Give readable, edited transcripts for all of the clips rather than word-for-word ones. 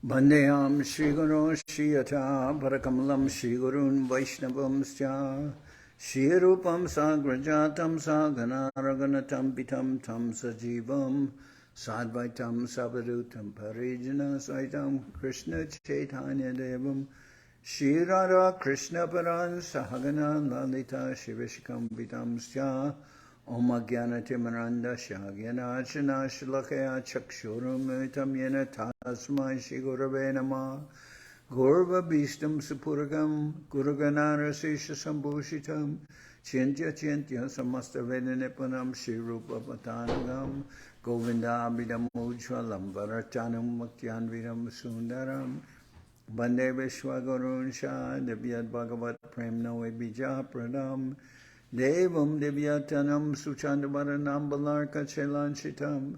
Vandeham Shri Guru Shri Yata Parakamalam Shri Gurun Vaishnavam Sya Shri Rupam Sagrajatam Saganaraganatam Pitam Tam Sajivam Sadvaitam Sabadutam Parijana Saitam Krishna Chaitanya Devam Shri Radha Krishna Paran Sahagana Lalita Shivishikam Pitam Sya Om Ajnana-timiranda Shagyanachana Shalakaya Chakshurum Tam Yena Tasmai Shri Gurave Namah Gurva Bhistam Supuragam Guruganara Sesha Sambhushitam Chintya Samasta Vedanipunam Shri Rupa Patanagam Govinda Abhidam Ujvalam Varatanam Maktyan Vidam Sundaram Bande Vishwagurun Shah Devyat Bhagavat Prem Noe Bija Pradam Devam Divyatanam Suchandavaranam Balarka Chelanchitam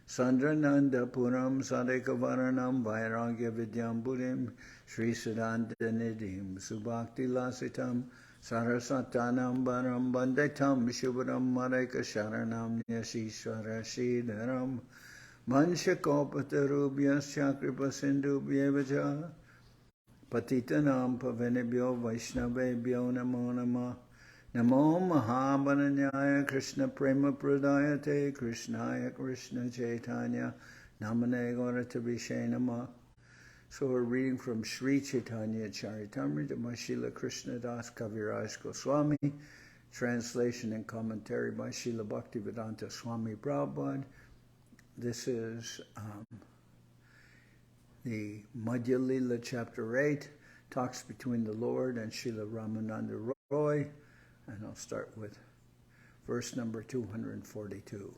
Sandrananda Puram Sadekavaranam Vairagya Vidyam Buddhim Sri Siddhanta Nidhim Subhakti Lasitam Sarasatanam Baram Bandetam Shubharam Mareka Sharanam Nyashishwara Shidharam Manshakopatarubyas Chakripa Sindhubhyevaja Patitanam Pavanebhyo Vaishnavebhyo Namo Namah Namo Mahabharanyaya Krishna Prema Pradayate Krishnaya Krishna Chaitanya Namane Gauratabhishe Namah. So we're reading from Sri Chaitanya Charitamrita by Srila Krishnadas Kaviraj Goswami, translation and commentary by Srila Bhaktivedanta Swami Prabhupad. This is the Madhya-lila chapter 8, talks between the Lord and Srila Ramananda Raya. And I'll start with verse number 242.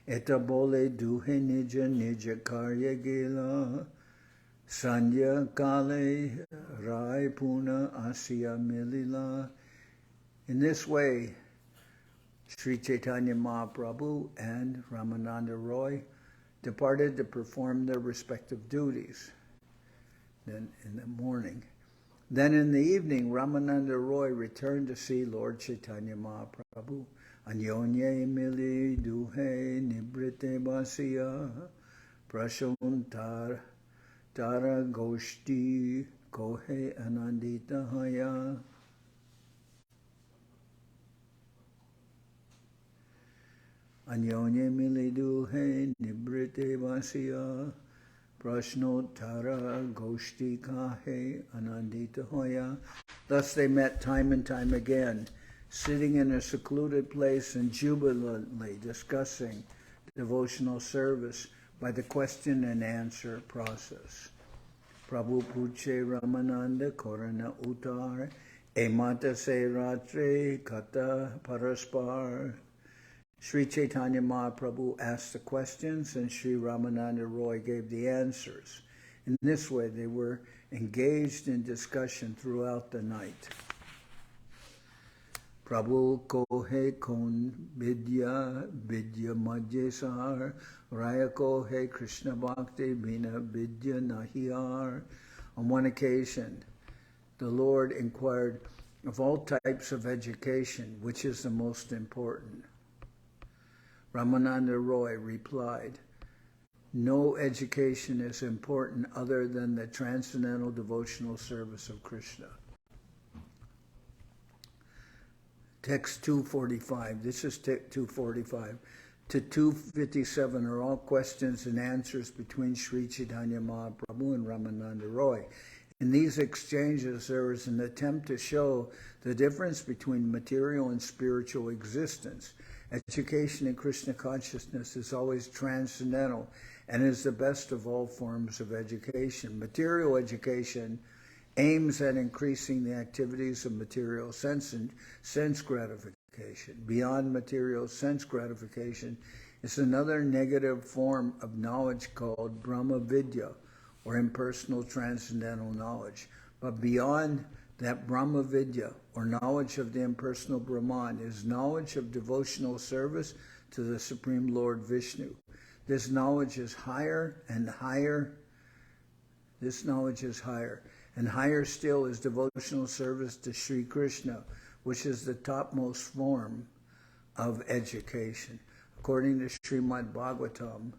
Eta bole duhe nija nija karya gila sanya kale rai puna asya milila. In this way, Sri Chaitanya Mahaprabhu and Ramananda Raya departed to perform their respective duties. Then in the morning. Then in the evening, Ramananda Raya returned to see Lord Chaitanya Mahaprabhu. Anyonye mili duhe nibrite basya prashuntar tara goshti kohe anandita haya. Anyonye mili duhe nibrite basya Prashnotara Goshti Kahe Anandita Hoya. Thus they met time and time again, sitting in a secluded place and jubilantly discussing devotional service by the question and answer process. Prabhu Puche Ramananda Korana Uttar Emata Se Ratre Kata Paraspar. Sri Chaitanya Mahaprabhu asked the questions and Sri Ramananda Raya gave the answers. In this way, they were engaged in discussion throughout the night. Prabhu kohe kon vidya madhye sahar raya kohe Krishna bhakti bina vidya nahiyar. On one occasion, the Lord inquired of all types of education, which is the most important. Ramananda Raya replied, no education is important other than the transcendental devotional service of Krishna. Text 245, this is 245 to 257 are all questions and answers between Sri Chaitanya Mahaprabhu and Ramananda Raya. In these exchanges, there is an attempt to show the difference between material and spiritual existence. Education in Krishna consciousness is always transcendental and is the best of all forms of education. Material education aims at increasing the activities of material sense gratification. Beyond material sense gratification is another negative form of knowledge called Brahma Vidya, or impersonal transcendental knowledge. But beyond that Brahma Vidya, or knowledge of the impersonal Brahman, is knowledge of devotional service to the Supreme Lord Vishnu. This knowledge is higher and higher. This knowledge is higher. And higher still is devotional service to Sri Krishna, which is the topmost form of education. According to Srimad Bhagavatam,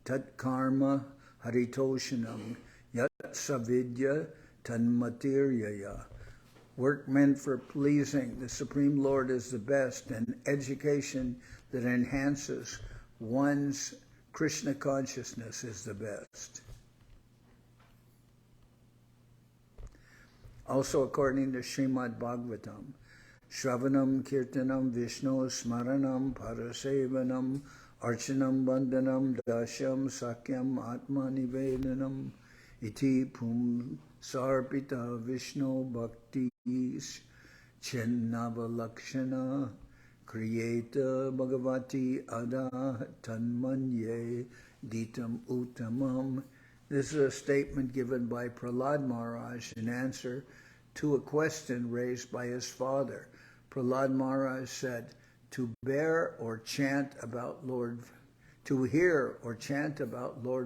tat karma haritoshanam yat savidya tanmatiryaya. Work meant for pleasing the Supreme Lord is the best, and education that enhances one's Krishna consciousness is the best. Also according to Srimad Bhagavatam, Shravanam Kirtanam Vishnu Smaranam Parasevanam Archanam Bandhanam Dasham Sakyam Atmanivedanam Iti Pum Sarpita Vishnu Bhakti Chennavalakshana Kriyeta Bhagavati Ada Tanmanye Ditam Uttamam. This is a statement given by Prahlad Maharaj in answer to a question raised by his father. Prahlad Maharaj said, to hear or chant about Lord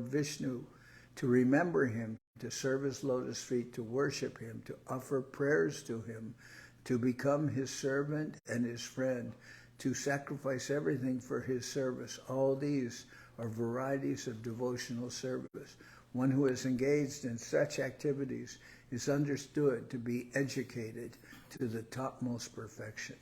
Vishnu, to remember him, to serve his lotus feet, to worship him, to offer prayers to him, to become his servant and his friend, to sacrifice everything for his service. All these are varieties of devotional service. One who is engaged in such activities is understood to be educated to the topmost perfection.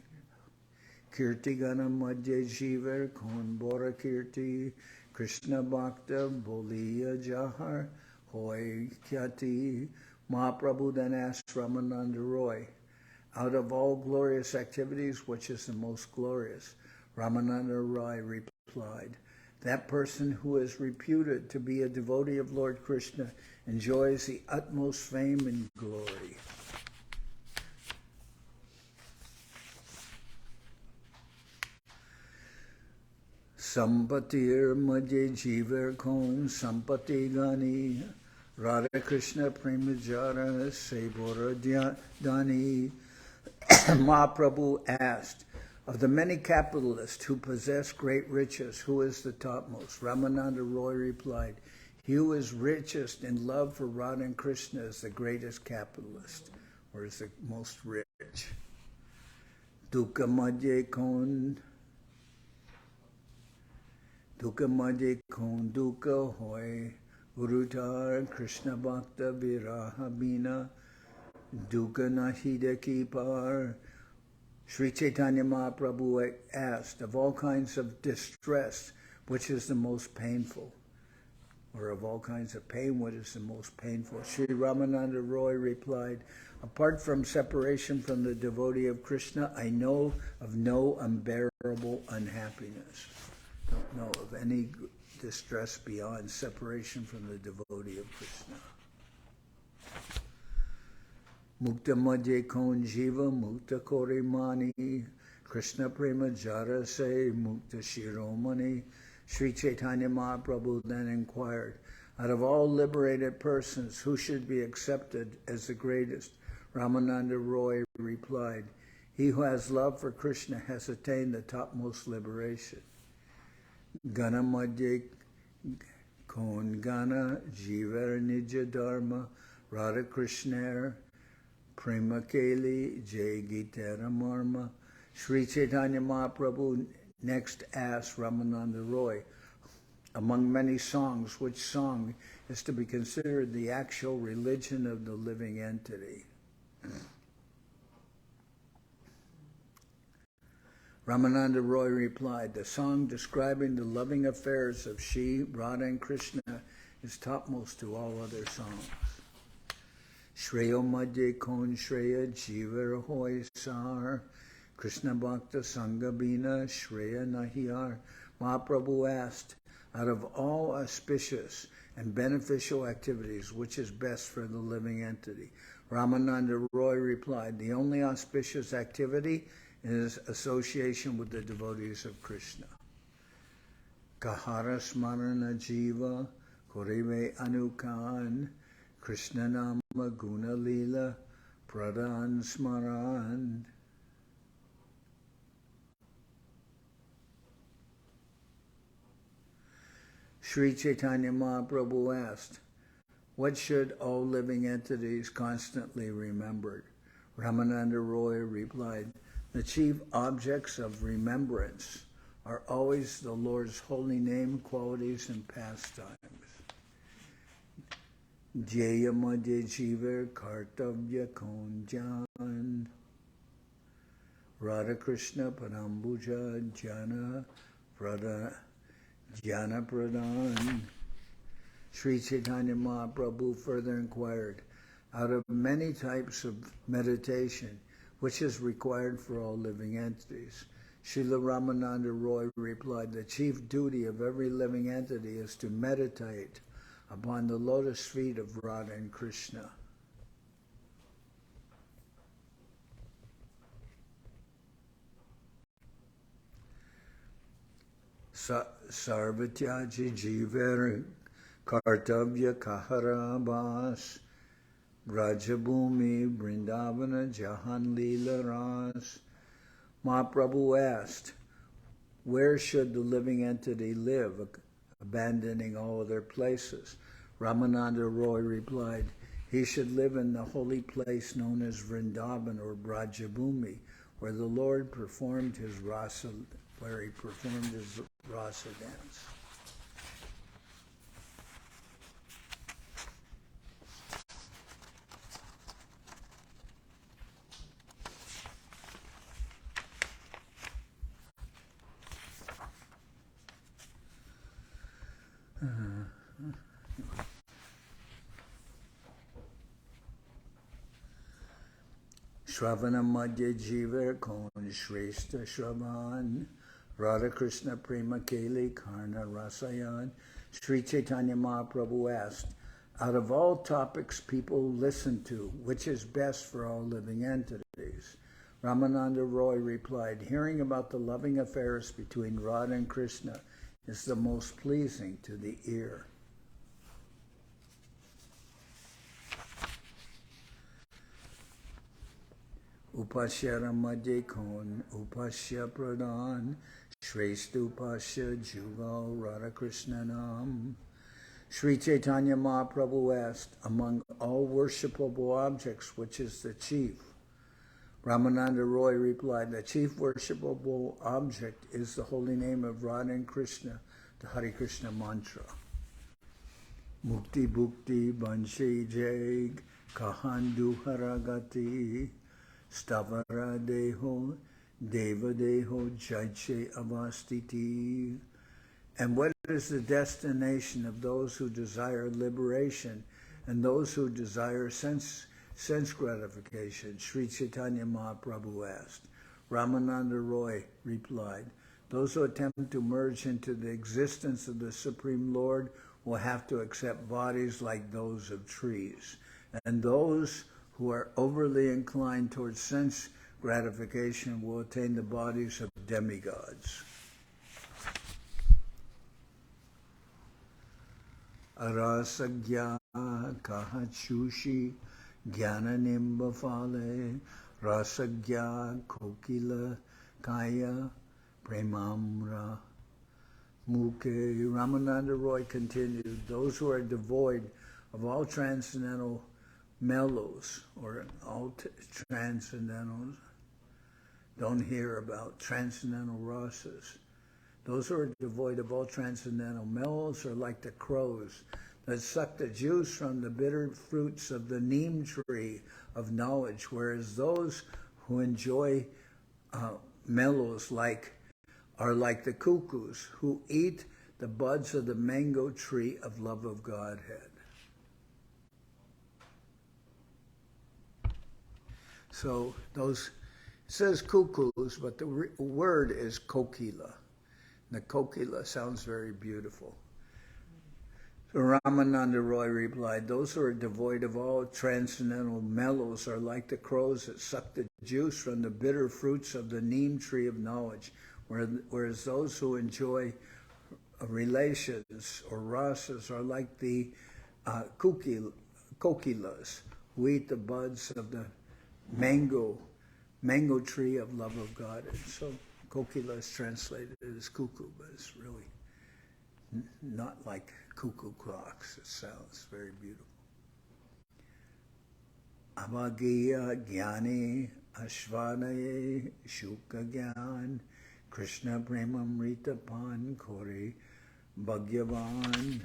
Kirti Gana Madhya Jivar Kon Bora Kirti Krishna Bhakta Boliya Jahar Hoy Kyati. Mahaprabhu then asked Ramananda Roy, out of all glorious activities, which is the most glorious? Ramananda Raya replied, that person who is reputed to be a devotee of Lord Krishna enjoys the utmost fame and glory. Sampatir Madhya Jivar Kon Sampati Gani Radha Krishna Premajara Sebora Dani. Mahaprabhu asked, of the many capitalists who possess great riches, who is the topmost? Ramananda Roy replied, he who is richest in love for Radha and Krishna is the greatest capitalist, or is the most rich. Dukkha Madhya Kon Dukkha Hoy Urutar Krishna Bhakta Viraha Bina Dukkha Nahida Kipar. Sri Chaitanya Mahaprabhu asked, of all kinds of distress, which is the most painful? Or of all kinds of pain, what is the most painful? Sri Ramananda Roy replied, apart from separation from the devotee of Krishna, I know of no unbearable unhappiness. Don't know of any distress beyond separation from the devotee of Krishna. Mukta Madhya Kon Jiva Mukta Kore Mani Krishna Prema Jara Se Mukta Shiromani. Sri Chaitanya Mahaprabhu then inquired, out of all liberated persons, who should be accepted as the greatest? Ramananda Roy replied, he who has love for Krishna has attained the topmost liberation. Gana Madhya Kon Gana Jiva Nija Dharma Radha Krishna Prema Keli Jai Gitara Marma. Sri Chaitanya Mahaprabhu next asked Ramananda Roy, among many songs, which song is to be considered the actual religion of the living entity? Ramananda Roy replied, the song describing the loving affairs of Shri Radha and Krishna is topmost to all other songs. Shreya Madhya Kon Shreya Jiva Hoy Sar Krishna Bhakta Sangabina Shreya Nahiyar. Mahaprabhu asked, out of all auspicious and beneficial activities, which is best for the living entity? Ramananda Roy replied, the only auspicious activity is association with the devotees of Krishna. Kahara Smarana Jiva Koreve Anukan Krishna Nama Guna Lila Pradhan Smaran. Sri Chaitanya Mahaprabhu asked, what should all living entities constantly remember? Ramananda Roy replied, the chief objects of remembrance are always the Lord's holy name, qualities, and pastimes. Jaya Madhya Jiva Kartavya Konjan Radha Krishna Parambuja Jana Pradhan. Sri Chaitanya Mahaprabhu further inquired, out of many types of meditation, which is required for all living entities? Srila Ramananda Raya replied, the chief duty of every living entity is to meditate upon the lotus feet of Radha and Krishna. Sarvatyaji Jiver Kartavya Kaharabas Rajabhumi Vrindavana Jahan Lila Ras. Mahaprabhu asked, where should the living entity live, abandoning all other places? Ramananda Raya replied, he should live in the holy place known as Vrindavan or Brajabhumi, where the Lord performed his rasa, dance. Shravana Madhya Jiva Kon Shrestha Shravan Radha Krishna Prema Keli Karna Rasayan. Sri Chaitanya Mahaprabhu asked, out of all topics people listen to, which is best for all living entities? Ramananda Raya replied, hearing about the loving affairs between Radha and Krishna is the most pleasing to the ear. Upasya Ramadya Kon, Upasya Pradhan, Shrestha Upasya Jugal Radha Krishna Nam. Sri Chaitanya Mahaprabhu asked, among all worshipable objects, which is the chief? Ramananda Raya replied, the chief worshipable object is the holy name of Radha and Krishna, the Hare Krishna mantra. Mukti Bhukti Banshi Jeg Kahandu Haragati Stavara Deho Deva Deho Jaiche Avastiti. And what is the destination of those who desire liberation and those who desire sense gratification? Sri Chaitanya Mahaprabhu asked. Ramananda Raya replied, those who attempt to merge into the existence of the Supreme Lord will have to accept bodies like those of trees. And those who are overly inclined towards sense gratification will attain the bodies of demigods. Arasagya kahachushi jnana nimba fale rasagya kokila kaya premamra mukhe. Ramananda Raya continued, those who are devoid of all transcendental mellows or all transcendentals, don't hear about transcendental rasas. Those who are devoid of all transcendental mellows are like the crows that suck the juice from the bitter fruits of the neem tree of knowledge, whereas those who enjoy mellows are like the cuckoos who eat the buds of the mango tree of love of Godhead. So those, it says cuckoos, but the word is kokila. The kokila sounds very beautiful. So Ramananda Raya replied, those who are devoid of all transcendental mellows are like the crows that suck the juice from the bitter fruits of the neem tree of knowledge, whereas those who enjoy relations or rasas are like the kokilas who eat the buds of the mango tree of love of God. And so kokila is translated as cuckoo, but it's really not like cuckoo clocks. It sounds very beautiful. Avagiya Jnani Ashvanaye Shuka Gyan Krishna Premamrita Pan Kori Bhagyavan.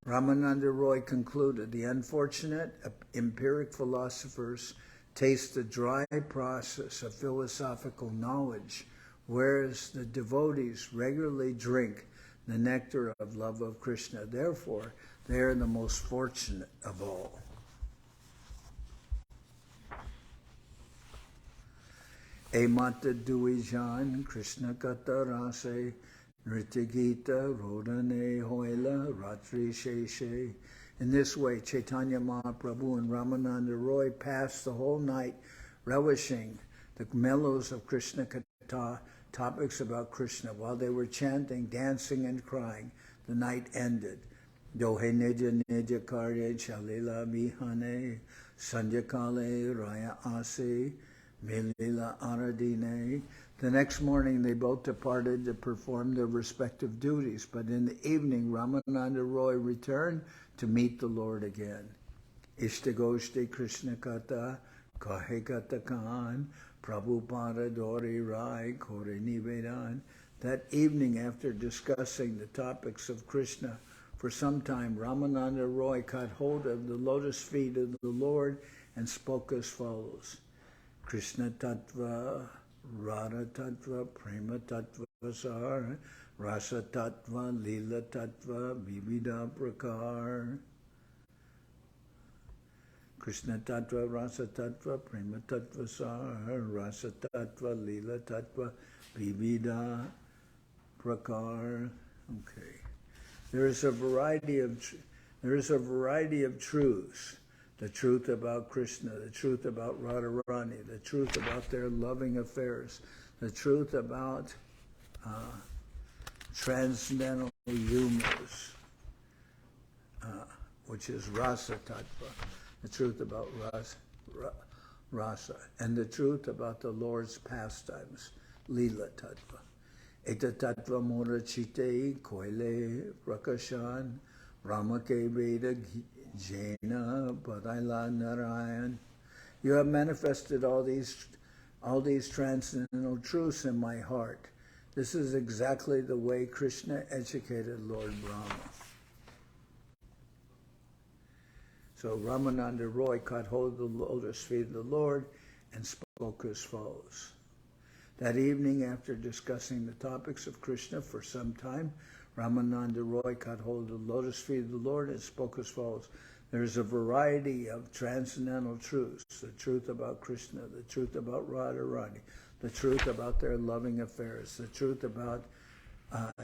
Ramananda Roy concluded, the unfortunate empiric philosophers taste the dry process of philosophical knowledge, whereas the devotees regularly drink the nectar of love of Krishna. Therefore, they are the most fortunate of all. Emata Duijan Krishna Kata Rase Nrityagita Rodane Hoila Ratri Sheshe. In this way, Chaitanya Mahaprabhu and Ramananda Roy passed the whole night relishing the mellows of Krishna Katha, topics about Krishna. While they were chanting, dancing, and crying, the night ended. Dohe Nija Nija Karye Chalila Bihane Sanjakale Raya Ase Milila Aradine. The next morning they both departed to perform their respective duties, but in the evening Ramananda Roy returned to meet the Lord again. Ishtagoshti Krishna Kata Kahe Kata Khan Prabhupada Dori Rai Kore Nivedan. That evening, after discussing the topics of Krishna for some time, Ramananda Roy caught hold of the lotus feet of the Lord and spoke as follows. Krishna Tattva, Radha Tattva, Prema Tattva Sar, Rasa Tattva, Lila Tattva, Vivida Prakar. Krishna Tattva, Rasa Tattva, Prema Tattva Sar, Rasa Tattva, Lila Tattva, Vivida Prakar. Okay. There is a variety of truths. The truth about Krishna, the truth about Radharani, the truth about their loving affairs, the truth about transcendental humors, which is Rasa Tattva, the truth about Rasa, and the truth about the Lord's pastimes, Lila Tattva. Eta Tattva Mora Chite Koile Prakashan Ramake Veda Jaina Padaila Narayan. You have manifested all these transcendental truths in my heart. This is exactly the way Krishna educated Lord Brahma. So Ramananda Roy caught hold of the lotus feet of the Lord and spoke as follows. That evening, after discussing the topics of Krishna for some time, Ramananda Roy caught hold of the lotus feet of the Lord and spoke as follows. There is a variety of transcendental truths, the truth about Krishna, the truth about Radharani, the truth about their loving affairs, the truth about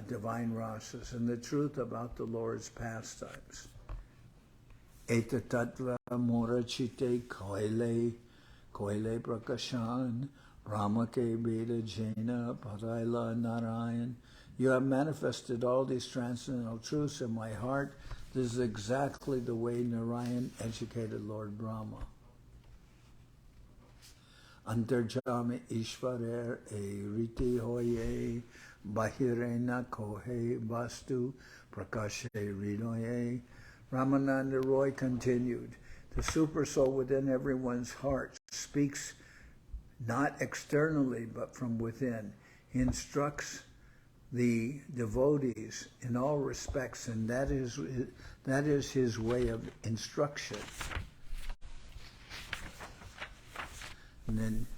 divine rasas, and the truth about the Lord's pastimes. Eta tattva mora chite koile prakashan Ramake Veda Jaina Padaila Narayan. You have manifested all these transcendental truths in my heart. This is exactly the way Narayan educated Lord Brahma. Antarjami Ishvarer e riti hoye bahirena kohe vastu prakashe ridoye. Ramananda Roy continued, the super soul within everyone's heart speaks not externally but from within. He instructs the devotees in all respects, and that is his way of instruction. And then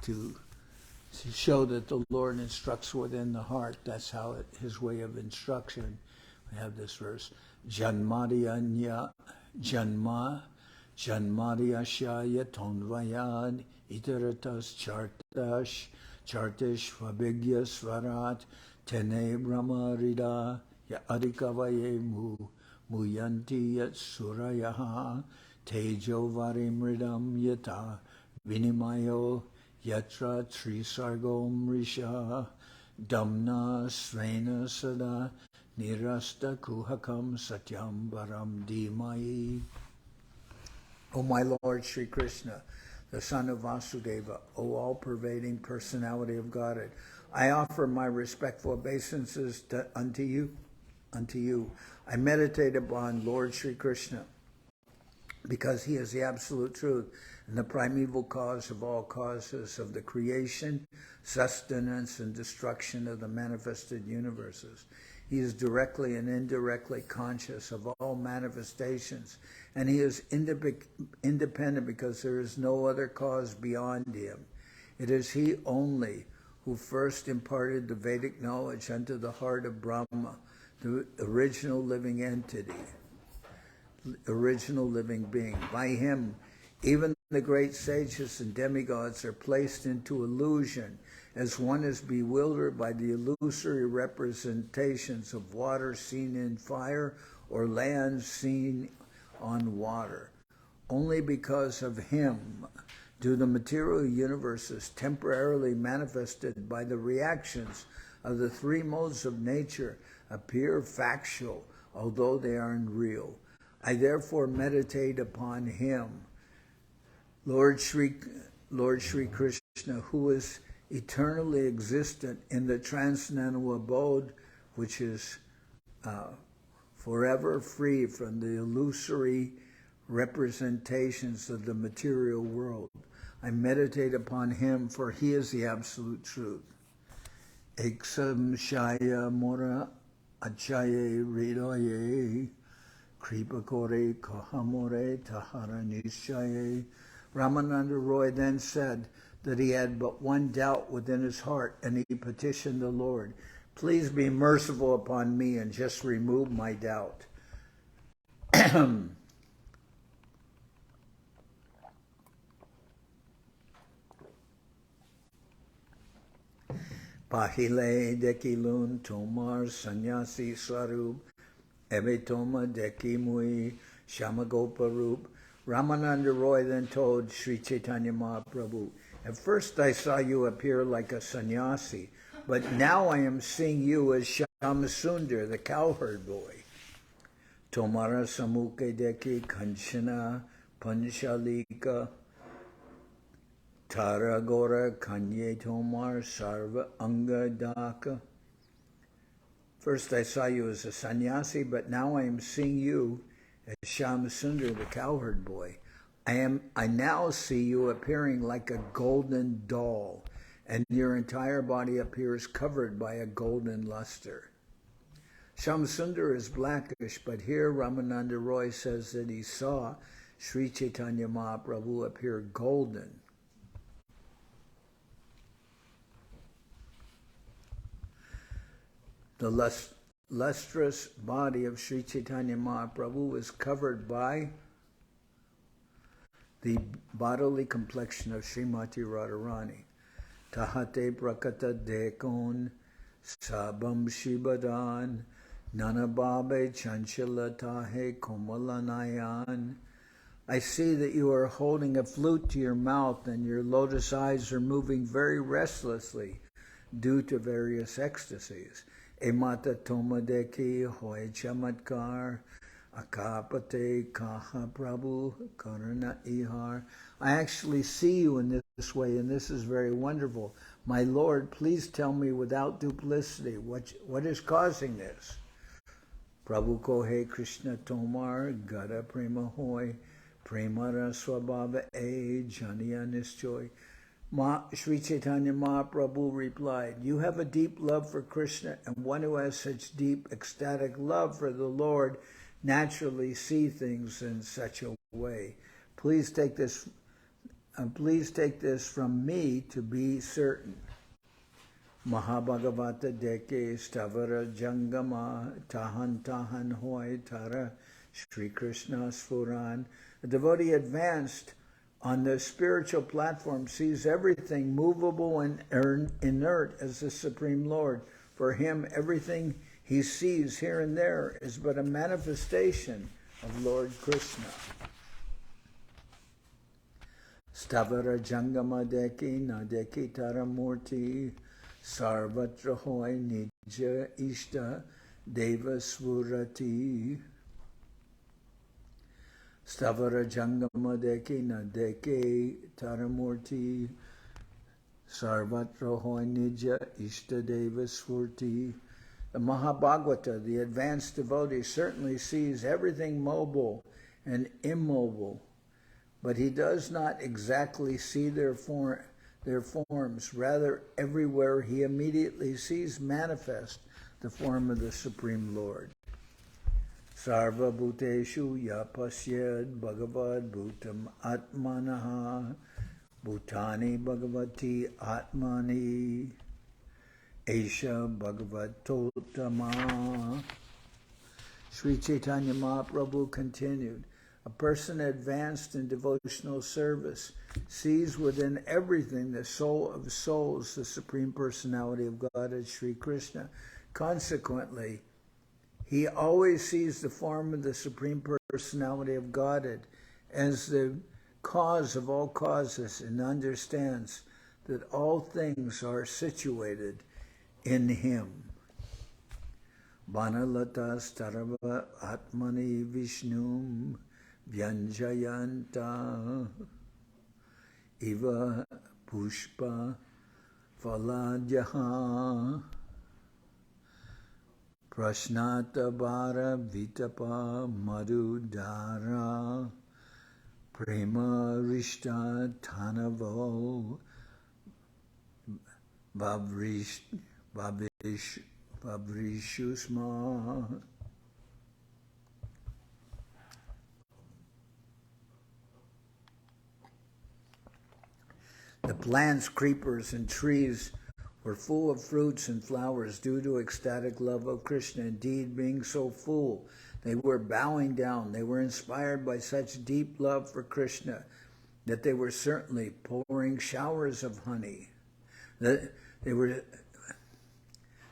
to show that the Lord instructs within the heart, that's how his way of instruction. We have this verse, Janmadhyashaya tonvayad iteratas chartish vabhigya svarat tene brahmarida ya adikavaye muyanti yat surayaha tejo varimridam yata vinimayo yatra trisargom risha damna svena sada nirasta kuhakam satyam varam dhimai. O my Lord Sri Krishna, the son of Vasudeva, O all-pervading personality of Godhead, I offer my respectful obeisances unto you. I meditate upon Lord Sri Krishna, because he is the absolute truth and the primeval cause of all causes of the creation, sustenance, and destruction of the manifested universes. He is directly and indirectly conscious of all manifestations, and he is independent because there is no other cause beyond him. It is he only who first imparted the Vedic knowledge unto the heart of Brahma, the original living entity, original living being. By him, even the great sages and demigods are placed into illusion, as one is bewildered by the illusory representations of water seen in fire or land seen on water. Only because of him do the material universes temporarily manifested by the reactions of the three modes of nature appear factual, although they are unreal. I therefore meditate upon him, Lord Sri Krishna, who is eternally existent in the transcendental abode, which is forever free from the illusory representations of the material world. I meditate upon him, for he is the absolute truth. Eksam Shaya Mora Achaye Ridoye Kripa Kore Kahamore Tahara Nishaye. Ramananda Roy then said that he had but one doubt within his heart, and he petitioned the Lord, please be merciful upon me and just remove my doubt. Pahile dekilun tomar sanyasi swarup, ebe toma dekimui shamagoparup. Ramananda Roy then told Sri Chaitanya Mahaprabhu, at first I saw you appear like a sannyasi, but now I am seeing you as Shyamasundar, the cowherd boy. Tomara samuke deki kanchana panchalika Tara Gora Kanye Tomar Sarva Anga Daka. First I saw you as a sannyasi, but now I am seeing you as Shyamasundar, the cowherd boy. I now see you appearing like a golden doll, and your entire body appears covered by a golden luster. Shyamasundar is blackish, but here Ramananda Roy says that he saw Sri Chaitanya Mahaprabhu appear golden. The lustrous body of Sri Chaitanya Mahaprabhu is covered by the bodily complexion of Srimati Radharani. Tahate prakata dekon sabam shibadan nanababe chanchala tahe komalanayan. I see that you are holding a flute to your mouth and your lotus eyes are moving very restlessly due to various ecstasies. Emata toma deki hoy chamatkar akapate kaha prabhu karana ihar. I actually see you in this way, and this is very wonderful. My Lord, please tell me without duplicity what is causing this. Prabhu kohe Krishna tomar gada prema hoy premara swabhava e janiya nischoy. Sri Chaitanya Mahaprabhu replied, you have a deep love for Krishna, and one who has such deep ecstatic love for the Lord naturally see things in such a way. Please take this from me to be certain. Mahabhagavata deke stavara jangama tahan hoy tara Sri Krishna sfuran. A devotee advanced on the spiritual platform sees everything movable and inert as the Supreme Lord. For him, everything he sees here and there is but a manifestation of Lord Krishna. Stavara jangama deki nadeki taramurti sarvatra hoy nija ishta deva svurati. Stavara jangama deke na deke taramurti sarvatra hoy nija ishtadeva svurti. The Mahabhagavata, the advanced devotee, certainly sees everything mobile and immobile, but he does not exactly see their forms. Rather, everywhere he immediately sees manifest the form of the Supreme Lord. Sarva bhuteshu ya pasyad bhagavad bhutam atmanaha bhutani bhagavati atmani Esha Bhagavatotama. Sri Chaitanya Mahaprabhu continued, a person advanced in devotional service sees within everything the soul of souls, the Supreme Personality of Godhead, Sri Krishna. Consequently, he always sees the form of the Supreme Personality of Godhead as the cause of all causes and understands that all things are situated in him. Banalatas tarava atmani vishnum vyanjayanta iva pushpa faladyaha prashnata vara vitapa madhudara prema rishta tanavo Vavrishusma. The plants, creepers, and trees were full of fruits and flowers due to ecstatic love of Krishna. Indeed, being so full, they were bowing down. They were inspired by such deep love for Krishna that they were certainly pouring showers of honey.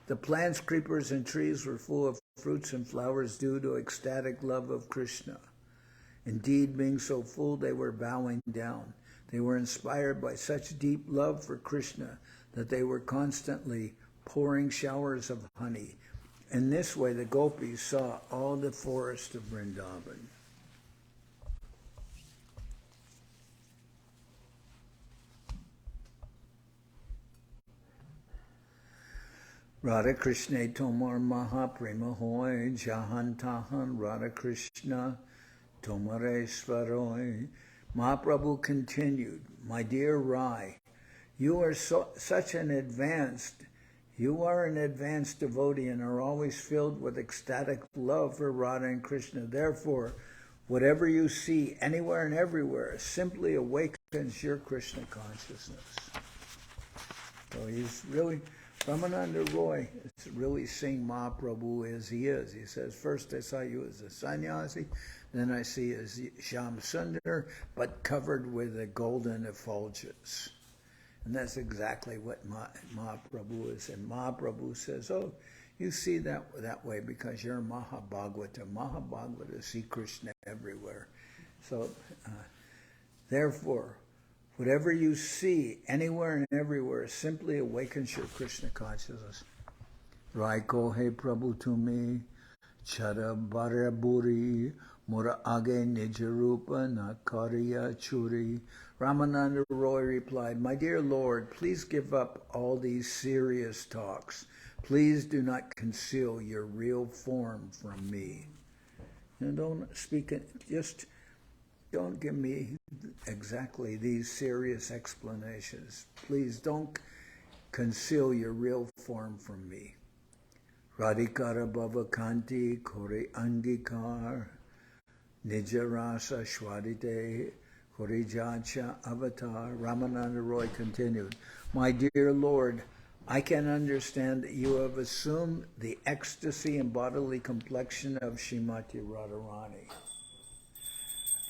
The plants, creepers, and trees were full of fruits and flowers due to ecstatic love of Krishna. Indeed, being so full, they were bowing down. They were inspired by such deep love for Krishna that they were constantly pouring showers of honey. In this way, the gopis saw all the forest of Vrindavan. Radha Krishna Tomar Mahaprema Hoy Jahantahan Radha Krishna Tomaresvaroy. Mahaprabhu continued, my dear Rai, you are an advanced devotee and are always filled with ecstatic love for Radha and Krishna. Therefore, whatever you see anywhere and everywhere simply awakens your Krishna consciousness. So he's really, Ramananda Roy is really seeing Mahaprabhu as he is. He says, first I saw you as a sannyasi, then I see you as Shyam Sundar, but covered with a golden effulgence. And that's exactly what Mahaprabhu is. And Mahaprabhu says, oh, you see that way because you're Mahabhagavata. Mahabhagavata see Krishna everywhere. So, therefore, whatever you see anywhere and everywhere simply awakens your Krishna consciousness. Rai kohe Prabhu tumi, chara baraburi, mura age nijarupa na kariya churi. Ramananda Roy replied, my dear Lord, please give up all these serious talks. Please do not conceal your real form from me. And don't speak it, just don't give me exactly these serious explanations. Please don't conceal your real form from me. Radhikara Bhavakanti Kori Angikar Nijarasa Shwadite Korijacha Avatar. Ramananda Roy continued, my dear Lord, I can understand that you have assumed the ecstasy and bodily complexion of Srimati Radharani.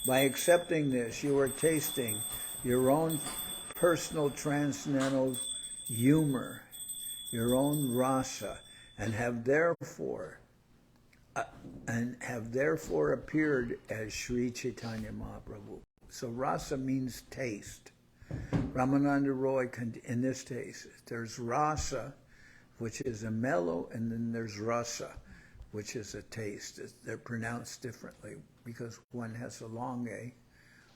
By accepting this, you are tasting your own personal transcendental humor, your own rasa, and have therefore appeared as Sri Chaitanya Mahaprabhu. So rasa means taste. Ramananda Roy, in this taste, there's rasa, which is a mellow, and then there's rasa, which is a taste. They're pronounced differently because one has a long A,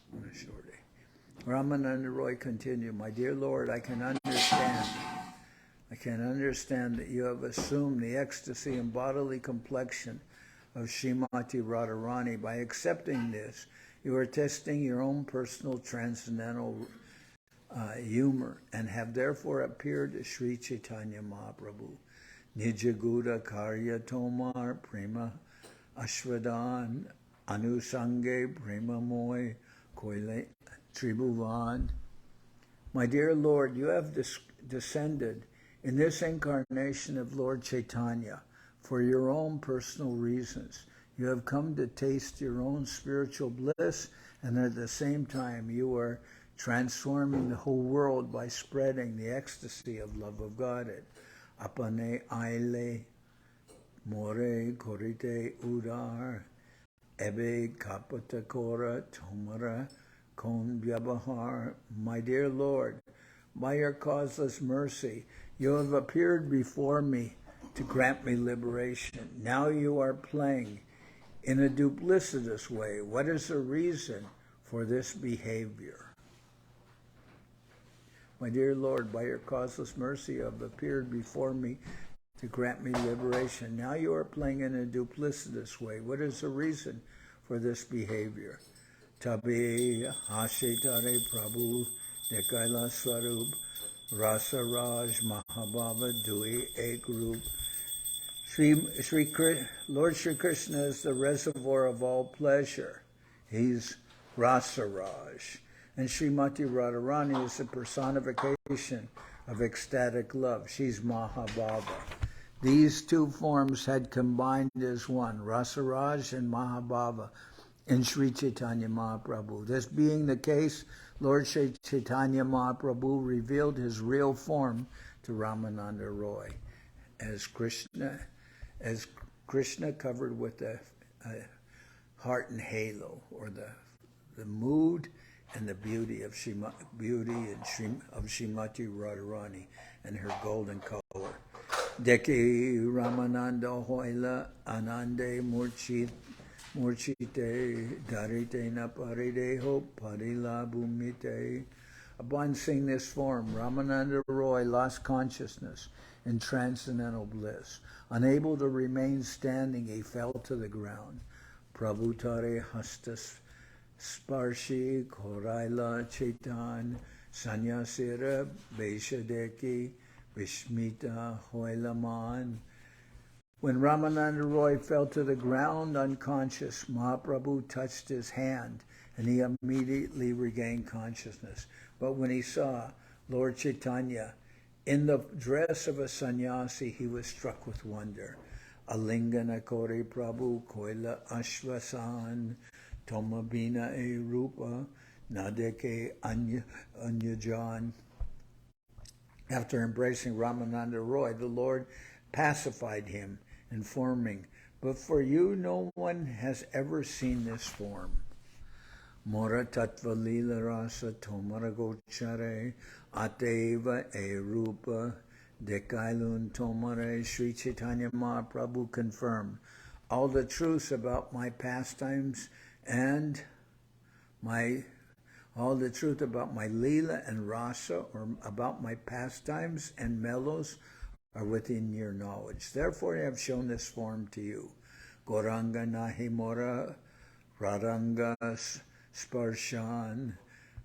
one a short A. Ramananda Roy continued, my dear Lord, I can understand that you have assumed the ecstasy and bodily complexion of Srimati Radharani. By accepting this, you are testing your own personal transcendental humor and have therefore appeared as Sri Chaitanya Mahaprabhu. Nijaguda Karya Tomar Prema Ashwadan Anusange Prema Moy Koile Tribhuvan. My dear Lord, you have descended in this incarnation of Lord Chaitanya for your own personal reasons. You have come to taste your own spiritual bliss, and at the same time you are transforming the whole world by spreading the ecstasy of love of Godhead. Apane aile more korite udar ebe kapata kora tomara kon vyabahar. My dear Lord, by your causeless mercy, you have appeared before me to grant me liberation. Now you are playing in a duplicitous way. What is the reason for this behavior? My dear Lord, by your causeless mercy, you have appeared before me to grant me liberation. Now you are playing in a duplicitous way. What is the reason for this behavior? Tabi Hashitare Prabhu Dekaila Swarup Rasa Raj Mahabhava Dui Ek Rup. Lord Sri Krishna is the reservoir of all pleasure. He's Rasa Raj. And Srimati Radharani is the personification of ecstatic love. She's Mahabhava. These two forms had combined as one, Rasaraj and Mahabhava, in Sri Chaitanya Mahaprabhu. This being the case, Lord Sri Chaitanya Mahaprabhu revealed his real form to Ramananda Roy as Krishna covered with a heart and halo, or the mood and the beauty of Srimati Radharani and her golden color. Deki Ramananda Hoila Anande Murchite Darite Naparideho Parila Bhumite. Upon seeing this form, Ramananda Roy lost consciousness in transcendental bliss. Unable to remain standing, he fell to the ground. Prabhutare Hastas Sparshi Koraila Chaitan Sanyasira Beshadeki Vishmita Hoilaman. When Ramananda Roy fell to the ground unconscious, Mahaprabhu touched his hand and he immediately regained consciousness. But when he saw Lord Chaitanya in the dress of a sannyasi, he was struck with wonder. Alingana Kori Prabhu Koila Ashvasan Tomabina e Rupa Nadeke Anyajan. After embracing Ramananda Roy, the Lord pacified him, informing, "But for you no one has ever seen this form." Mora tattva lila rasa tomara gochare ateva e rupa dekailun tomare. Sri Chaitanya Mahaprabhu confirmed all the truths about my pastimes and all the truth about my lila and rasa, or about my pastimes and mellows, are within your knowledge. Therefore I have shown this form to you. Goranga nahi mora radanga sparshan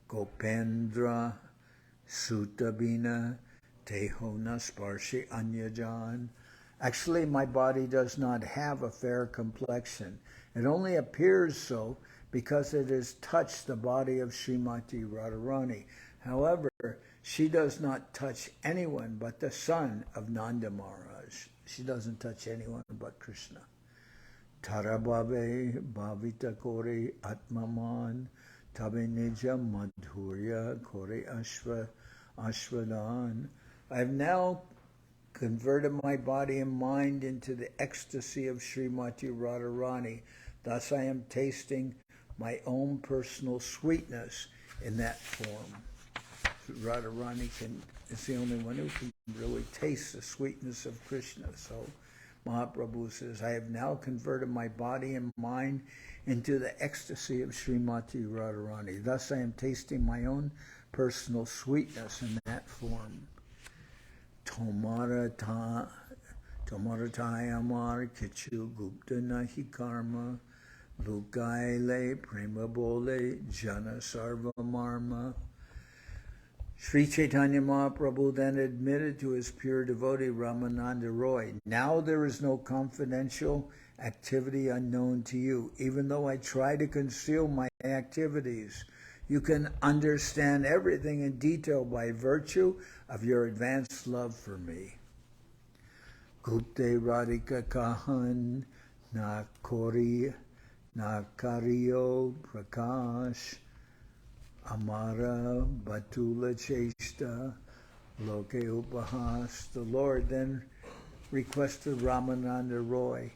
gopendra sutabina tehona sparshi anyajan. Actually, my body does not have a fair complexion. It only appears so because it has touched the body of Srimati Radharani. However, she does not touch anyone but the son of Nanda Maharaj. She doesn't touch anyone but Krishna. Tarabhave bhavita kore atmaman tabe nija madhurya kore ashvadan. I have now converted my body and mind into the ecstasy of Srimati Radharani. Thus I am tasting my own personal sweetness in that form. Radharani is the only one who can really taste the sweetness of Krishna. So Mahaprabhu says, I have now converted my body and mind into the ecstasy of Srimati Radharani. Thus I am tasting my own personal sweetness in that form. Tomara Tomaratai amar kichu gupta nahi karma, lukaile prema bole jana sarva marma. Sri Chaitanya Mahaprabhu then admitted to his pure devotee Ramananda Roy, now there is no confidential activity unknown to you. Even though I try to conceal my activities, you can understand everything in detail by virtue of your advanced love for me. Gupte Radhika Kahan na Kori na Kariyo Prakash Amara Batula Chesta Loke Upahas. The Lord then requested Ramananda Roy,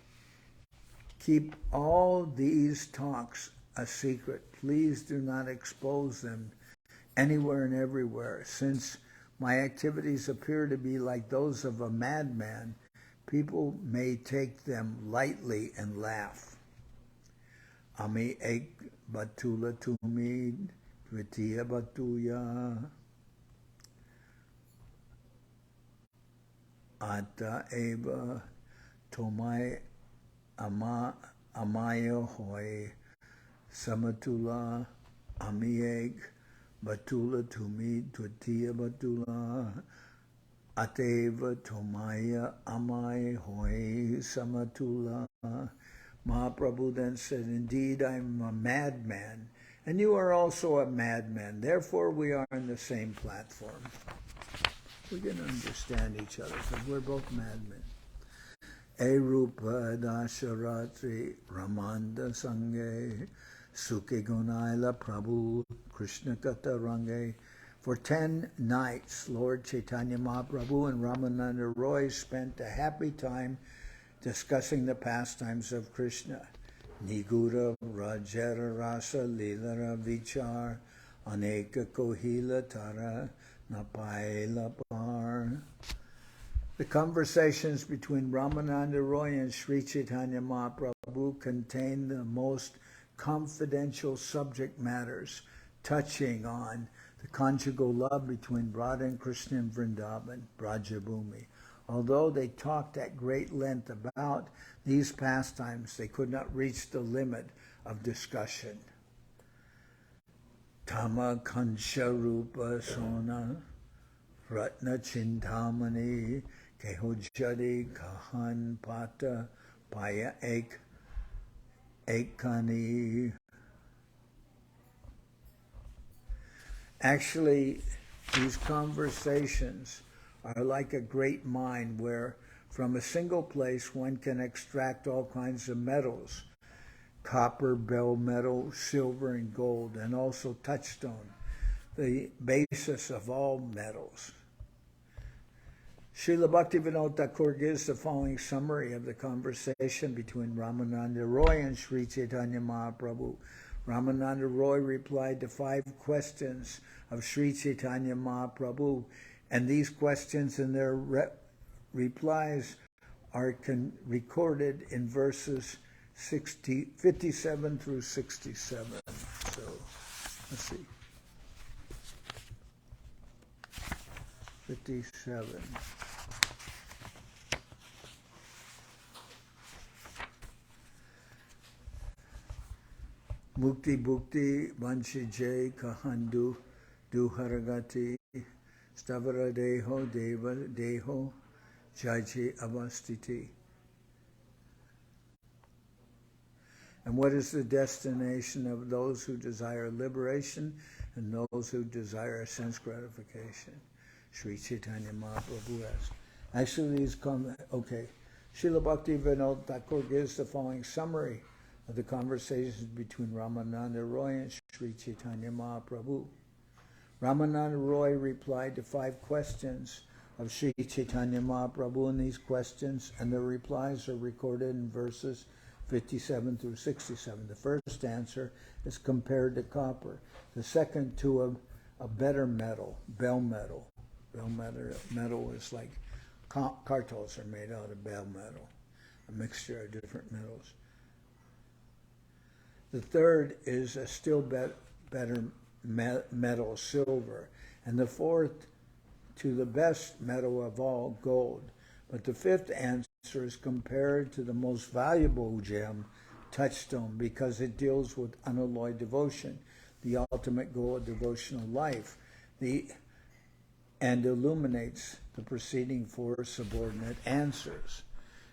keep all these talks a secret. Please do not expose them anywhere and everywhere. Since my activities appear to be like those of a madman, people may take them lightly and laugh. Ami ek batula tumi dvitiya batuya ata eva tomai amaya hoy samatula ami ek batula tumi dvitiya batula ateva tomaya amai hoy samatula. Mahaprabhu then said, indeed, I'm a madman, and you are also a madman. Therefore, we are on the same platform. We can understand each other because we're both madmen. Erupa dasharatri ramanda sange suke gunaila prabhu Krishna kata range. For 10 nights, Lord Chaitanya Mahaprabhu and Ramananda Roy spent a happy time discussing the pastimes of Krishna. Nigura Rajara Rasa Lilara Vichar Aneka Kohila Tara Napaila Par. The conversations between Ramananda Roy and Sri Chaitanya Mahaprabhu contain the most confidential subject matters touching on the conjugal love between Radha and Krishna in Vrindavan, Brajabhumi. Although they talked at great length about these pastimes, they could not reach the limit of discussion. Tama Kansha Rupa Sona Ratna Chintamani Kehojadi Kahan Pata Paya Ekani. Actually, these conversations are like a great mine where from a single place one can extract all kinds of metals, copper, bell metal, silver, and gold, and also touchstone, the basis of all metals. Srila Bhaktivedanta Thakur gives the following summary of the conversation between Ramananda Roy and Sri Chaitanya Mahaprabhu. Ramananda Roy replied to 5 questions of Sri Chaitanya Mahaprabhu, and these questions and their replies are recorded in verses 57 through 67. So, let's see. 57. Mukti Bhukti Banshi Jay Kahandu Duharagati Stavara Deho Deva Deho Jaji Avastiti. And what is the destination of those who desire liberation and those who desire sense gratification? Sri Chaitanya Mahaprabhu asked. Actually, these come, okay. Srila Bhaktivedanta Thakur gives the following summary of the conversations between Ramananda Roy and Sri Chaitanya Mahaprabhu. Ramananda Roy replied to 5 questions of Sri Chaitanya Mahaprabhu, and these questions and their replies are recorded in verses 57 through 67. The first answer is compared to copper. The second to a better metal, bell metal. Bell metal is like kartals are made out of bell metal, a mixture of different metals. The third is a still better metal, silver. And the fourth to the best metal of all, gold. But the fifth answer answer is compared to the most valuable gem, touchstone, because it deals with unalloyed devotion, the ultimate goal of devotional life, and illuminates the preceding four subordinate answers.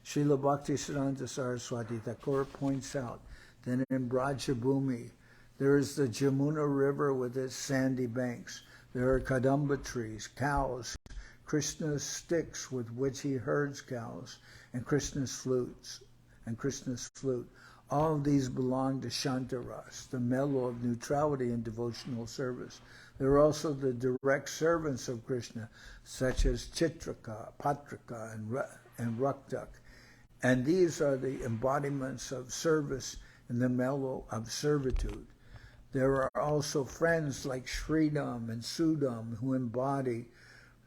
Srila Bhaktivedanta Saraswati Thakur points out that in Brajabhumi there is the Jamuna River with its sandy banks. There are kadamba trees, cows, Krishna's sticks with which he herds cows, and Krishna's flute. All of these belong to Shantaras, the mellow of neutrality and devotional service. There are also the direct servants of Krishna, such as Chitraka, Patrika, and Raktak. And these are the embodiments of service in the mellow of servitude. There are also friends like Sridham and Sudam who embody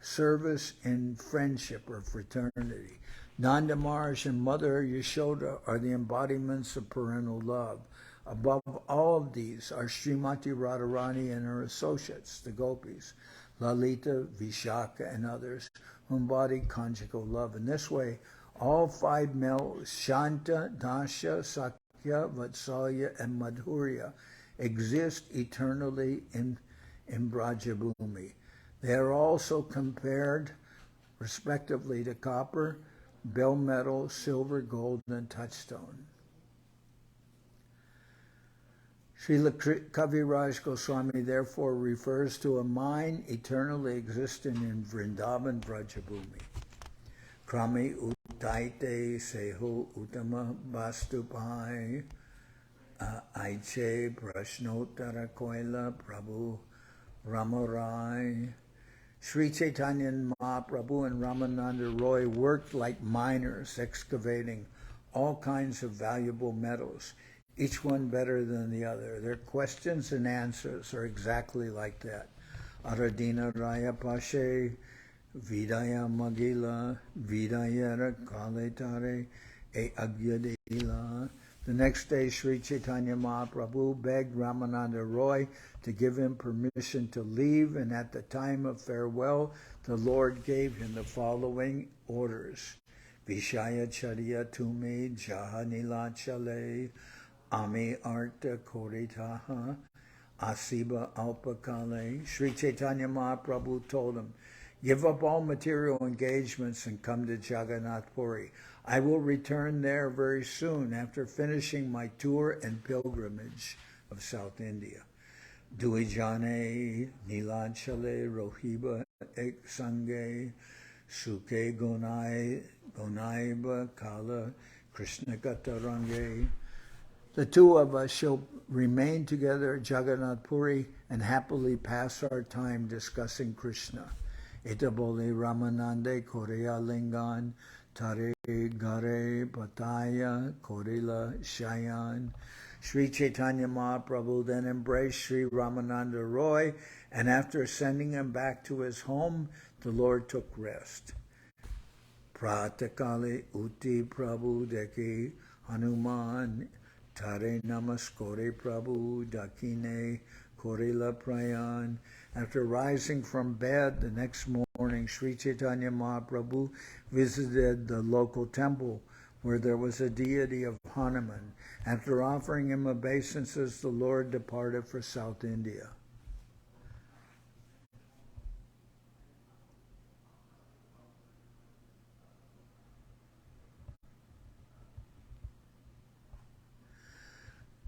service in friendship or fraternity. Nanda Maharaj and Mother Yashoda are the embodiments of parental love. Above all of these are Srimati Radharani and her associates, the gopis, Lalita, Vishaka, and others who embody conjugal love. In this way, all five males, Shanta, Dasha, Sakya, Vatsalya, and Madhurya, exist eternally in Brajabhumi. They are also compared, respectively, to copper, bell metal, silver, gold, and touchstone. Srila Kaviraj Goswami therefore refers to a mine eternally existing in Vrindavan Brajabhumi. Krami utaite seho utama vastupai aiche prashnotara koila Prabhu Ramarai. Sri Chaitanya Mahaprabhu and Ramananda Raya worked like miners, excavating all kinds of valuable metals, each one better than the other. Their questions and answers are exactly like that. Aradina Raya Pashe, Vidaya Magila, Vidayara Kaletare, E Agyadila. The next day, Sri Chaitanya Mahaprabhu begged Ramananda Roy to give him permission to leave, and at the time of farewell, the Lord gave him the following orders. Vishaya Chariya Tume Jahanila Chale Ami Arta Koritaha Asiba Alpakale. Sri Chaitanya Mahaprabhu told him, give up all material engagements and come to Jagannath Puri. I will return there very soon after finishing my tour and pilgrimage of South India. Duijane Nilanchale Rohiba Ek Sange Suke Gonaiba Kala Krishna Katarange. The two of us shall remain together at Jagannath Puri and happily pass our time discussing Krishna. Itabole Ramanande Korea Lingan Tare Gare Pataya Korila Shayan. Sri Chaitanya Mahaprabhu then embraced Sri Ramananda Roy, and after sending him back to his home, the Lord took rest. Pratakale Uti Prabhu Deki Hanuman Tare Namaskore Prabhu Dakine Korila Prayan. After rising from bed the next morning, Sri Chaitanya Mahaprabhu visited the local temple where there was a deity of Hanuman. After offering him obeisances, the Lord departed for South India.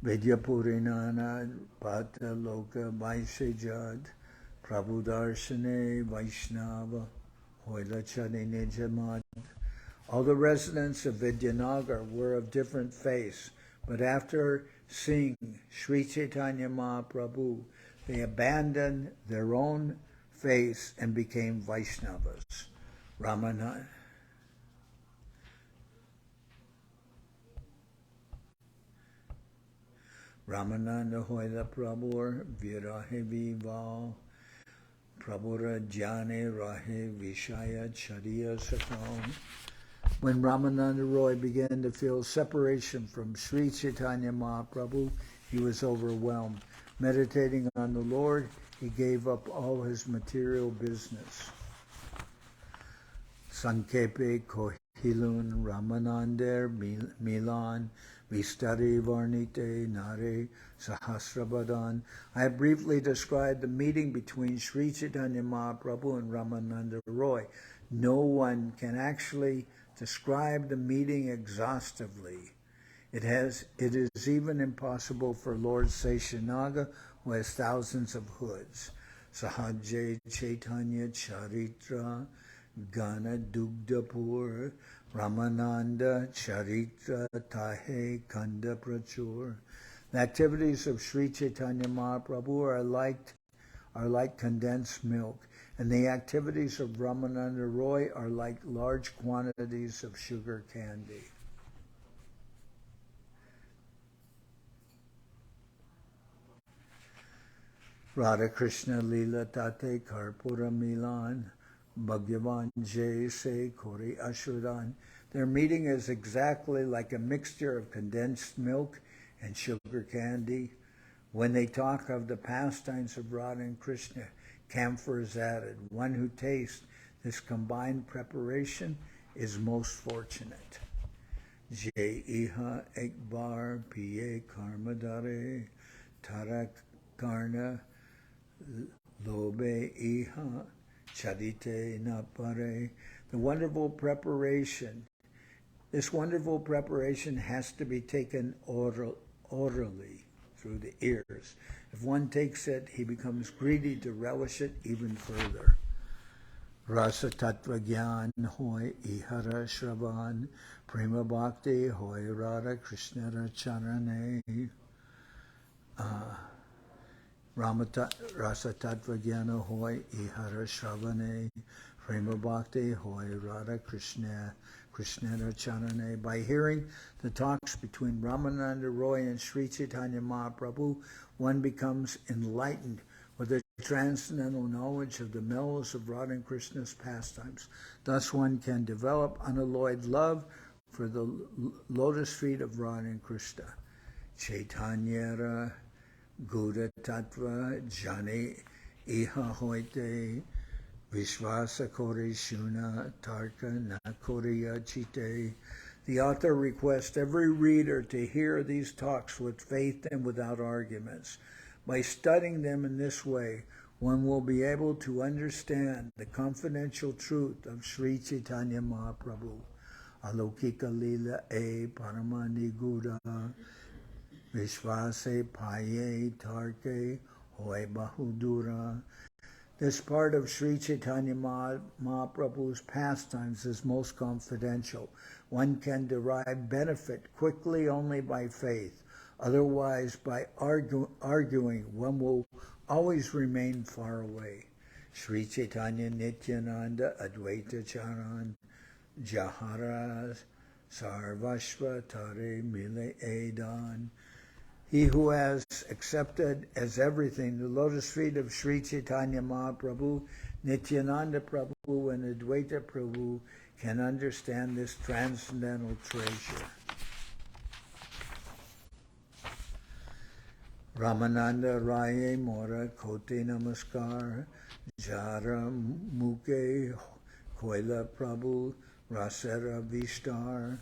Vidyapurinana Pata Loka Vaisejad Prabhu Darshane Vaishnava Hoila Chanine Jamad. All the residents of Vidyanagar were of different faiths, but after seeing Sri Chaitanya Mahaprabhu, they abandoned their own faith and became Vaishnavas. Ramananda Hoila Prabhur Virahe Vival Prabhura Jane Rahe Vishaya Chariya Sakam. When Ramananda Roy began to feel separation from Sri Chaitanya Mahaprabhu, he was overwhelmed. Meditating on the Lord, he gave up all his material business. Sankepe Kohi Hilun Ramanander Milan Vistari Varnite Nare Sahasrabadan. I have briefly described the meeting between Sri Chaitanya Mahaprabhu and Ramananda Roy. No one can actually describe the meeting exhaustively. It is even impossible for Lord Seshanaga, who has thousands of hoods. Sahajay Chaitanya Charitra Gana Dugdapur Ramananda Charitra Tahe Kanda Prachur. The activities of Sri Chaitanya Mahaprabhu are like condensed milk, and the activities of Ramananda Roy are like large quantities of sugar candy. Radha Krishna Lila Tate Karpura Milan Bhagavan Jay Se Kori Ashudan. Their meeting is exactly like a mixture of condensed milk and sugar candy. When they talk of the pastimes of Radha and Krishna, camphor is added. One who tastes this combined preparation is most fortunate. Jai Iha Ekbar Piye Karmadare Tarak Karna Lobe Iha Charite Napare. The wonderful preparation. This wonderful preparation has to be taken orally through the ears. If one takes it, he becomes greedy to relish it even further. Rasa Tattva Gyan Hoy Ihara Shravan Prema Bhakti Hoy Radha Krishna Charane. Rasa Tattva Gyana Hoy Ihara Shravane Prema Bhakti Hoy Radha Krishna Charane. By hearing the talks between Ramananda Roy and Sri Chaitanya Mahaprabhu, one becomes enlightened with the transcendental knowledge of the mellows of Radha and Krishna's pastimes. Thus one can develop unalloyed love for the lotus feet of Radha and Krishna. Chaitanyara Gura Tattva Jani Iha Hoite Vishvasa Kori Shuna Tarka Nakoriya Chite. The author requests every reader to hear these talks with faith and without arguments. By studying them in this way, one will be able to understand the confidential truth of Sri Chaitanya Mahaprabhu. Alokika Lila E Paramani Gura Vishvase Paye Tarke Hoy Bahudura. This part of Sri Chaitanya Mahaprabhu's pastimes is most confidential. One can derive benefit quickly only by faith. Otherwise, by arguing, one will always remain far away. Sri Chaitanya Nityananda Advaita Charan Jahara Sarvashva Tare Mile Edan. He who has accepted as everything the lotus feet of Sri Chaitanya Mahaprabhu, Nityananda Prabhu, and Advaita Prabhu can understand this transcendental treasure. Ramananda Raya Mora Kote Namaskar Jara Muke Koila Prabhu Rasera Vishtar.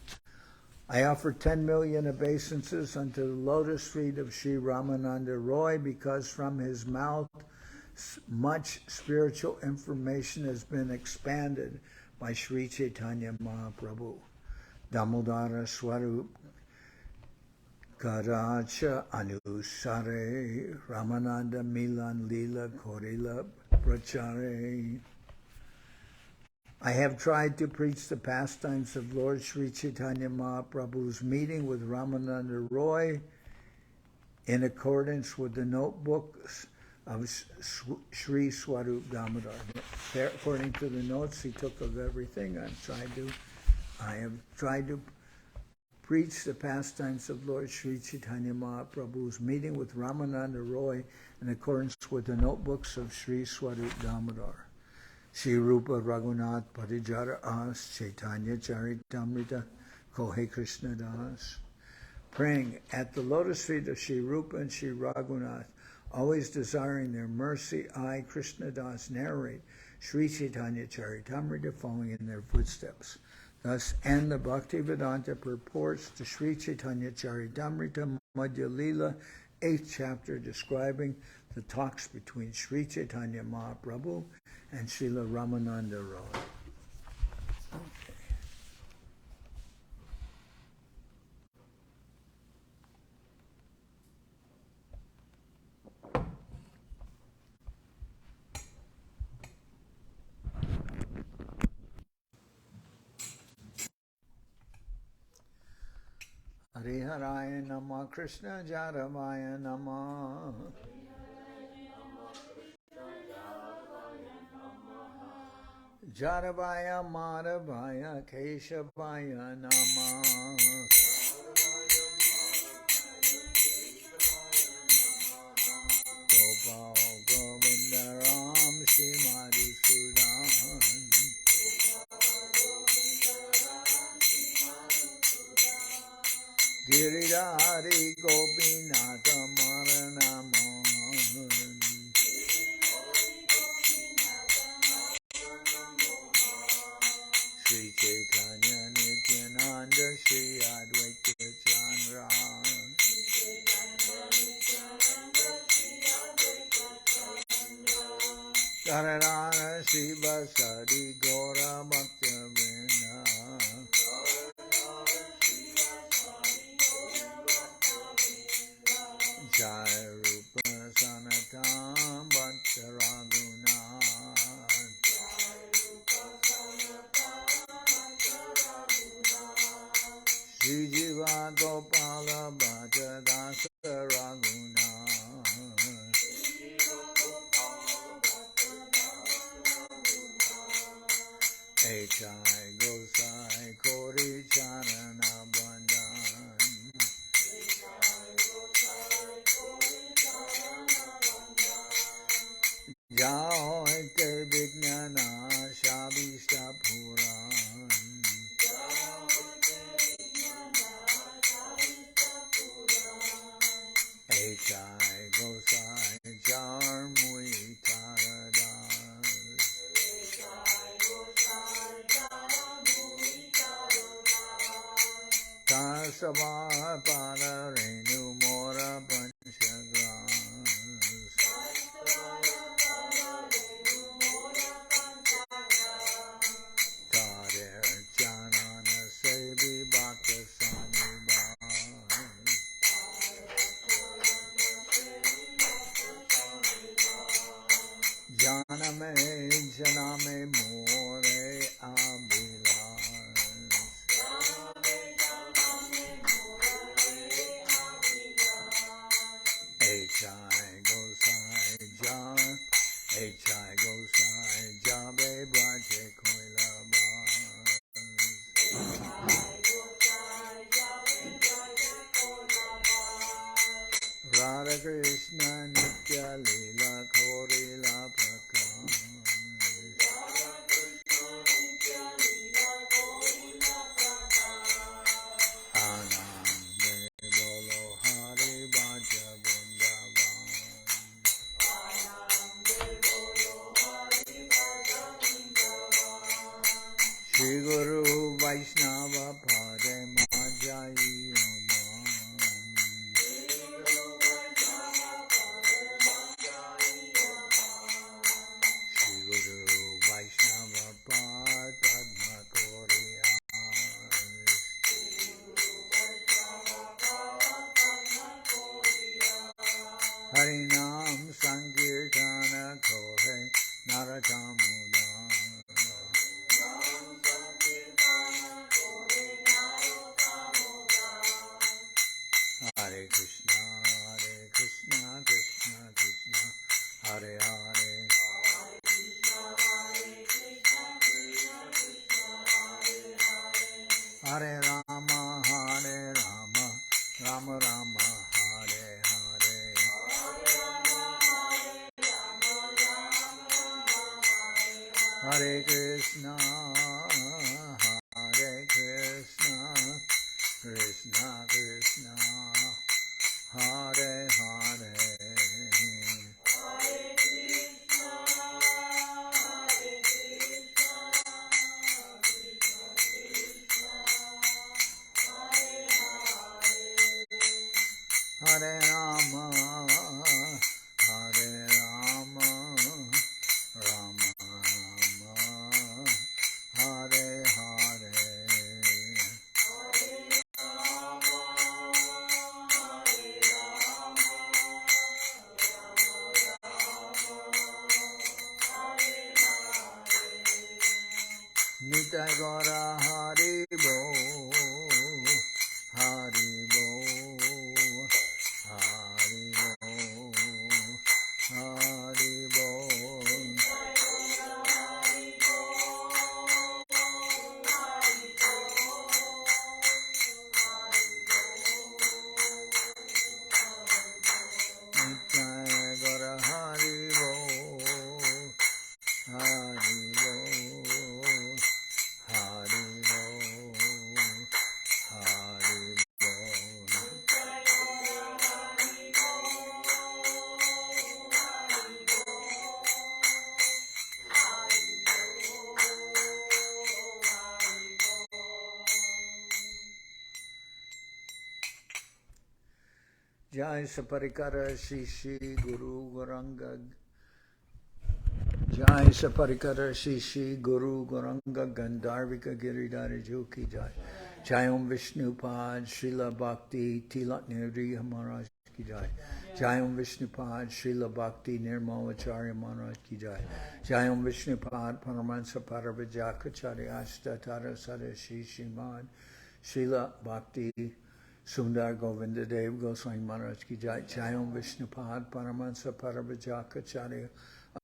I offer 10 million obeisances unto the lotus feet of Sri Ramananda Roy, because from his mouth much spiritual information has been expanded by Sri Chaitanya Mahaprabhu. Damodara Swarup Karacha Anusare Ramananda Milan Lila Korila Prachare. I have tried to preach the pastimes of Lord Sri Chaitanya Mahaprabhu's meeting with Ramananda Roy in accordance with the notebooks of Sri Swarup Damodar. According to the notes he took of everything, I have tried to preach the pastimes of Lord Sri Chaitanya Mahaprabhu's meeting with Ramananda Roy in accordance with the notebooks of Sri Swarup Damodar. Sri Rupa Raghunath Parijara As Chaitanya Charitamrita Kohe Krishnadas. Praying at the lotus feet of Sri Rupa and Sri Raghunath, always desiring their mercy, I, Krishnadas, narrate Sri Chaitanya Charitamrita, following in their footsteps. Thus end the Bhaktivedanta purports to Sri Chaitanya Charitamrita Madhya-lila, 8th chapter, describing the talks between Sri Chaitanya Mahaprabhu and Srila Ramananda Raya. Hariharaya Nama Krishna Jaravaya Nama Jaravaya Madhavaya Keshavaya Nama Gopal Govindaram Shri Madhusudan Giridhari Gopinatha Maranamon Sri Chaitanya Nityananda Sri Advaita Chandra Dharadhara Shiva Sadi Gora Bhaktivedanta Jai Rupa Sanatam Bhatta Raguna Sri Jiva Gopala Bhatta Dasa Raguna Echai Gosai Kori Charana Bandhan Jao Te Vidyana Shabishta Puran Echai Gosai Jar Mui Taradas Tarsava Pada Renu Mora Panchagras Tarer Janana Sevi Bhakta Sanibas Janame Janame More Abhilas Echai Gosai Jar Echai Gosai Jabe Braje Koilabas Radha Krishna Nitya-lila Korila Prakash Anande Bolo Hari Bhaja Vrindavan Shri Guru Vaishnava Pade Majai Harinam Sankirtana Kohe Naratamuda Hare Krishna Krishna Krishna Hare Hare Hare Rama Rama Rama Hare Hare Hare Krishna Krishna Krishna Hare Hare Jai Saparikara Shishi Guru Goranga Jai Saparikara Shishi Guru Goranga Gandharvika Giridhara Ki Jai Jai Om Vishnupad Srila Bhakti Tilak Nirriya Maharaj Ki Jai Jai Om Vishnupad Srila Bhakti Nirmalacharya Maharaj Ki Jai Jai Om Vishnupad Paramahansa Paravajakacharya Ashtatara Sada Shishimad Srila Bhakti Sundar Govinda Dev Goswami Maharaj Ki Jai Jai Om Vishnupad Paramahansa Paravajakacharya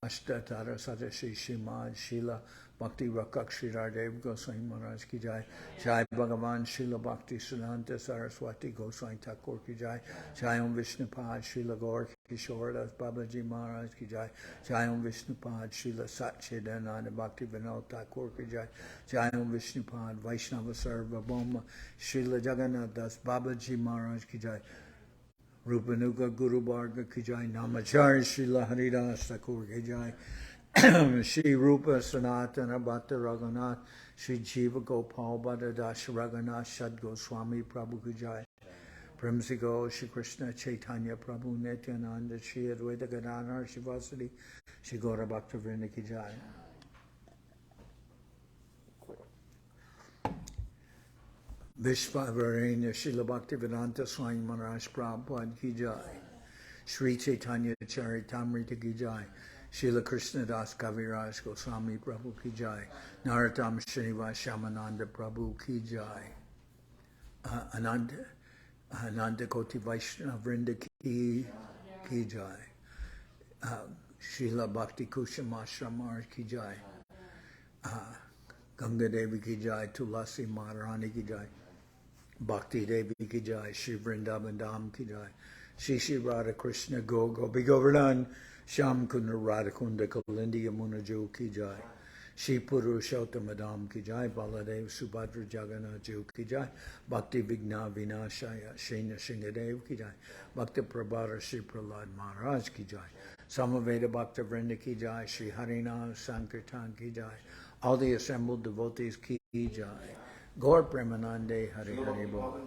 Ashtatara Sada Shishimad Srila Bhakti Rakak Sridhar Dev Goswami Maharaj Ki Jai Jai Bhagavan Srila Bhakti Siddhanta Saraswati Goswami Thakur Ki Jai Jai Om Vishnupad Srila Gaur Kishore Das Babaji Maharaj Ki Jai Jai Om Vishnupad Srila Sat Chidananda Bhaktivedanta Thakur Ki Jai Jai Om Vishnupad Vaishnava Sarva Bhoma Srila Jagannath Das Babaji Maharaj Ki Jai Rupanuga Guru Bharga Ki Jai Namacharya Srila Haridas Thakur Ki Jai Shri Rupa Sanatana Bhatta Raghunath Shri Jiva Gopal Bhatta Das Raghunath Shad Goswami Prabhu Ki Jai Premsigo Shri Krishna Chaitanya Prabhu Nityananda Shri Advaita Gadadhar Shivasadi Shri Gaura Bhaktivedanta Ki Jai Vishvavarenya Srila Bhaktivedanta Swami Maharaj Prabhupad Ki Jai Sri Chaitanya Charitamrita Ki Jai Srila Krishnadas Kaviraj Goswami Prabhu Ki Jai Narottam Srinivas Shamananda Prabhu Ki Jai Ananda Koti Vaishnava Vrinda Ki Jai Srila Bhakti Kusham Ashram Maharaj Ki Jai Ganga Devi Ki Jai Tulasi Maharani Ki Jai Bhakti Devi Ki Jai Shri Vrindavan Dham Ki Jai Shri Shri Radha Krishna Gopi Govardhan Sham Kunda Radha Kunda Kalindi Yamuna Jo Ki Jai Shri Purushottam Madam Ki Jai Baladev Subhadra Jagannath Jo Ki Jai Bhakti Vigna Vinashaya Shena Shingadev Ki Jai Bhakti Prabhara Shri Prahlad Maharaj Ki Jai Samaveda Bhakta Vrinda Ki Jai Shri Harinam Sankirtan Ki Jai all the assembled devotees Ki Jai Gaur Premanande Hari Hari Bol